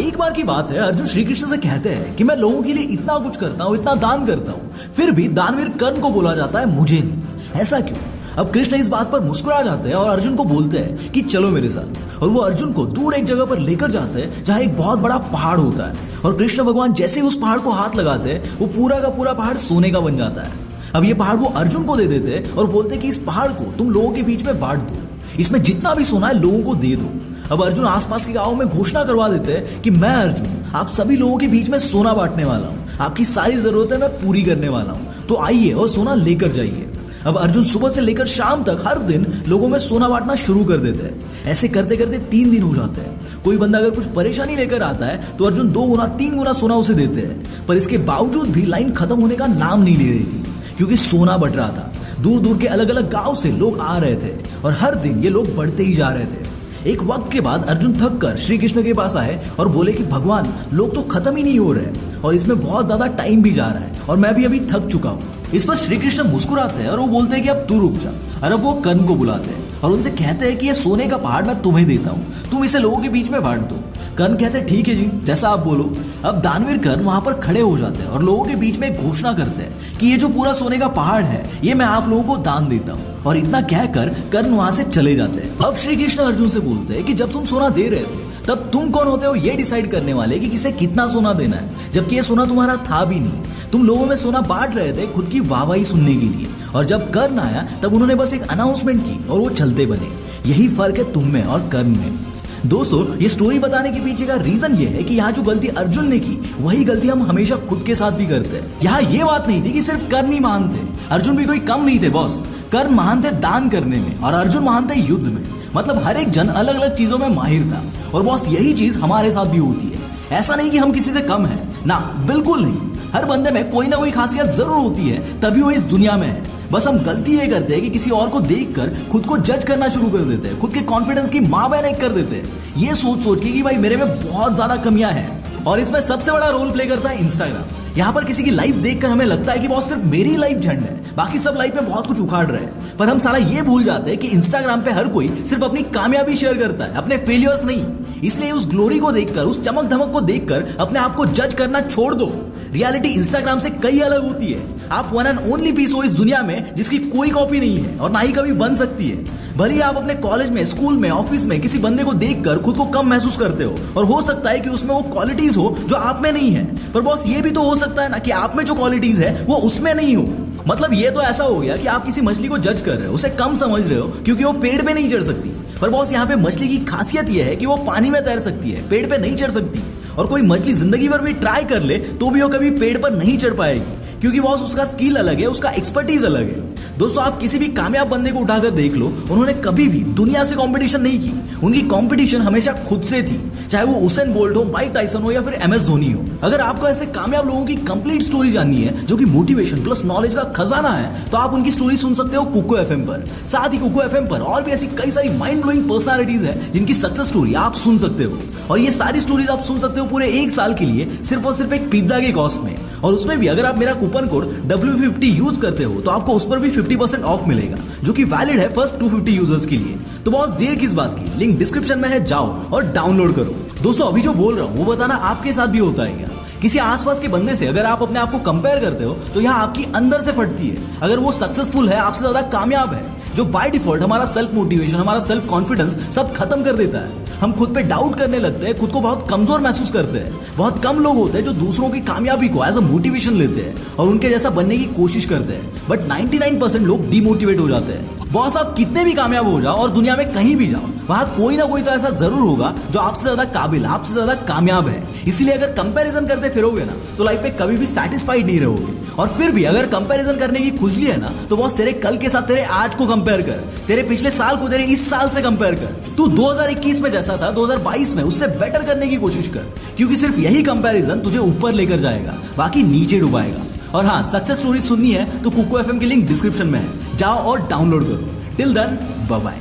एक बार की बात है, अर्जुन श्री कृष्ण से कहते हैं कि मैं लोगों के लिए इतना कुछ करता हूँ, इतना दान करता हूँ, फिर भी दानवीर कर्ण को बोला जाता है, मुझे नहीं। ऐसा क्यों? अब कृष्ण इस बात पर मुस्कुरा जाते हैं और अर्जुन को बोलते हैं कि चलो मेरे साथ। और वो अर्जुन को दूर एक जगह पर लेकर जाते हैं जहाँ एक बहुत बड़ा पहाड़ होता है। और कृष्ण भगवान जैसे उस पहाड़ को हाथ लगाते हैं, वो पूरा का पूरा पहाड़ सोने का बन जाता है। अब ये पहाड़ वो अर्जुन को दे देते हैं और बोलते हैं कि इस पहाड़ को तुम लोगों के बीच में बांट दो, इसमें जितना भी सोना है लोगों को दे दो। अब अर्जुन आसपास के गांवों में घोषणा करवा देते हैं कि मैं अर्जुन आप सभी लोगों के बीच में सोना बांटने वाला हूँ, आपकी सारी जरूरतें मैं पूरी करने वाला हूँ, तो आइए और सोना लेकर जाइए। अब अर्जुन सुबह से लेकर शाम तक हर दिन लोगों में सोना बांटना शुरू कर देते हैं। ऐसे करते करते 3 दिन हो जाते हैं। कोई बंदा अगर कुछ परेशानी लेकर आता है तो अर्जुन 2 गुना 3 गुना सोना उसे देते हैं। पर इसके बावजूद भी लाइन खत्म होने का नाम नहीं ले रही थी, क्योंकि सोना बढ़ रहा था। दूर दूर के अलग अलग गांव से लोग आ रहे थे और हर दिन ये लोग बढ़ते ही जा रहे थे। एक वक्त के बाद अर्जुन थक कर श्री कृष्ण के पास आए और बोले कि भगवान, लोग तो खत्म ही नहीं हो रहे और इसमें बहुत ज्यादा टाइम भी जा रहा है और मैं भी अभी थक चुका हूँ। इस पर श्री कृष्ण मुस्कुराते हैं और वो बोलते हैं कि अब तू रुक जा। और अब वो कर्ण को बुलाते हैं और उनसे कहते हैं कि ये सोने का पहाड़ मैं तुम्हें देता हूँ, तुम इसे लोगों के बीच में बांट दो। कर्ण कहते हैं ठीक है जी, जैसा आप बोलो। अब दानवीर कर्ण वहां पर खड़े हो जाते हैं और लोगों के बीच में घोषणा करते हैं कि ये जो पूरा सोने का पहाड़ है ये मैं आप लोगों को दान देता हूँ। और इतना कहकर कर्ण वहां से चले जाते हैं। अब श्री कृष्ण अर्जुन से बोलते हैं कि जब तुम सोना दे रहे थे तब तुम कौन होते हो ये डिसाइड करने वाले कि किसे कितना सोना देना है, जबकि ये सोना तुम्हारा था भी नहीं। तुम लोगों में सोना बांट रहे थे खुद की वाहवाही सुनने के लिए, और जब कर्ण आया तब उन्होंने बस एक अनाउंसमेंट की और वो चलते बने। यही फर्क है तुम में और कर्ण में। दोस्तों, ये स्टोरी बताने के पीछे का रीजन ये है कि यहाँ जो गलती अर्जुन ने की वही गलती हम हमेशा खुद के साथ भी करते हैं। यहाँ ये बात नहीं थी कि सिर्फ कर्ण ही महान थे, अर्जुन भी कोई कम नहीं थे बॉस। कर्ण महान थे दान करने में और अर्जुन महान थे युद्ध में। मतलब हर एक जन अलग अलग चीजों में माहिर था और बॉस यही चीज हमारे साथ भी होती है। ऐसा नहीं कि हम किसी से कम है ना, बिल्कुल नहीं। हर बंदे में कोई ना कोई खासियत जरूर होती है, तभी वो इस दुनिया में है। बस हम गलती ये करते हैं कि किसी और को देखकर खुद को जज करना शुरू कर देते हैं, खुद के कॉन्फिडेंस की माँ बहन एक कर देते हैं, ये सोच सोच के कि भाई मेरे में बहुत ज्यादा कमियां हैं। और इसमें सबसे बड़ा रोल प्ले करता है इंस्टाग्राम। यहाँ पर किसी की लाइफ देखकर हमें लगता है कि बहुत सिर्फ मेरी लाइफ झंड है, बाकी सब लाइफ में बहुत कुछ उखाड़ रहे हैं। पर हम सारा ये भूल जाते हैं कि इंस्टाग्राम पे हर कोई सिर्फ अपनी कामयाबी शेयर करता है, अपने फेलियर्स नहीं। इसलिए उस ग्लोरी को देखकर, उस चमक धमक को देखकर अपने आप को जज करना छोड़ दो। रियलिटी इंस्टाग्राम से कई अलग होती है। आप वन एंड ओनली पीस हो इस दुनिया में जिसकी कोई कॉपी नहीं है और ना ही कभी बन सकती है। भले ही आप अपने कॉलेज में, स्कूल में, ऑफिस में किसी बंदे को देखकर खुद को कम महसूस करते हो और हो सकता है कि उसमें वो क्वालिटीज हो जो आप में नहीं है, पर बॉस ये भी तो हो सकता है ना कि आप में जो क्वालिटीज है वो उसमें नहीं हो। मतलब ये तो ऐसा हो गया कि आप किसी मछली को जज कर रहे हो, उसे कम समझ रहे हो क्योंकि वो पेड़ पे नहीं चढ़ सकती। पर बॉस यहाँ पे मछली की खासियत यह है कि वो पानी में तैर सकती है, पेड़ पे नहीं चढ़ सकती। और कोई मछली जिंदगी भर भी ट्राई कर ले तो भी वो कभी पेड़ पर नहीं चढ़ पाएगी, क्योंकि बॉस उसका स्किल अलग है, उसका एक्सपर्टीज अलग है। दोस्तों, आप किसी भी कामयाब बंदे को उठाकर देख लो, उन्होंने कभी भी दुनिया से कंपटीशन नहीं की। उनकी कंपटीशन हमेशा खुद से थी, चाहे वो उसेन बोल्ट हो, माइक टाइसन हो या फिर MS धोनी हो। अगर आपको ऐसे कामयाब लोगों की कंप्लीट स्टोरी जाननी है जो कि मोटिवेशन प्लस नॉलेज का खजाना है, तो आप उनकी स्टोरी सुन सकते हो कुको FM पर। साथ ही कुको FM पर और भी ऐसी कई सारी माइंड ब्लोइंग पर्सनालिटीज है जिनकी सक्सेस स्टोरी आप सुन सकते हो। और ये सारी स्टोरीज आप सुन सकते हो पूरे 1 साल के लिए सिर्फ और सिर्फ एक पिज्जा के कॉस्ट में। और उसमें भी अगर आप मेरा कूपन कोड W50 यूज करते हो तो आपको उस पर भी 50% ऑफ मिलेगा, जो कि वैलिड है फर्स्ट 250 यूजर्स के लिए। तो बॉस देर किस बात की, लिंक डिस्क्रिप्शन में है, जाओ और डाउनलोड करो। दोस्तों, अभी जो बोल रहा हूं वो बताना आपके साथ भी होता है क्या? किसी आसपास के बंदे से अगर आप अपने आप को कंपेयर करते हो तो यहाँ आपकी अंदर से फटती है। अगर वो सक्सेसफुल है, आपसे ज्यादा कामयाब है, जो बाय डिफॉल्ट हमारा सेल्फ मोटिवेशन, हमारा सेल्फ कॉन्फिडेंस सब खत्म कर देता है। हम खुद पे डाउट करने लगते हैं, खुद को बहुत कमजोर महसूस करते हैं। बहुत कम लोग होते हैं जो दूसरों की कामयाबी को एज अ मोटिवेशन लेते हैं और उनके जैसा बनने की कोशिश करते हैं, बट 99% लोग डिमोटिवेट हो जाते हैं। बॉस, आप कितने भी कामयाब हो जाओ और दुनिया में कहीं भी जाओ, वहां कोई ना कोई तो ऐसा जरूर होगा जो आपसे ज्यादा काबिल, आपसे ज्यादा कामयाब है। इसीलिए अगर कंपैरिजन करते फिरोगे ना तो लाइफ में कभी भी सेटिस्फाइड नहीं रहोगे। और फिर भी अगर कंपैरिजन करने की खुजली है ना तो बॉस तेरे कल के साथ तेरे आज को कंपेयर कर, तेरे पिछले साल को तेरे इस साल से कंपेयर कर। तू 2021 में जैसा था 2022 में उससे बेटर करने की कोशिश कर, क्योंकि सिर्फ यही कंपैरिजन तुझे ऊपर लेकर जाएगा, बाकी नीचे डुबाएगा। और हाँ, सक्सेस स्टोरी सुननी है तो कुको FM की लिंक डिस्क्रिप्शन में है, जाओ और डाउनलोड करो। Till then, bye bye.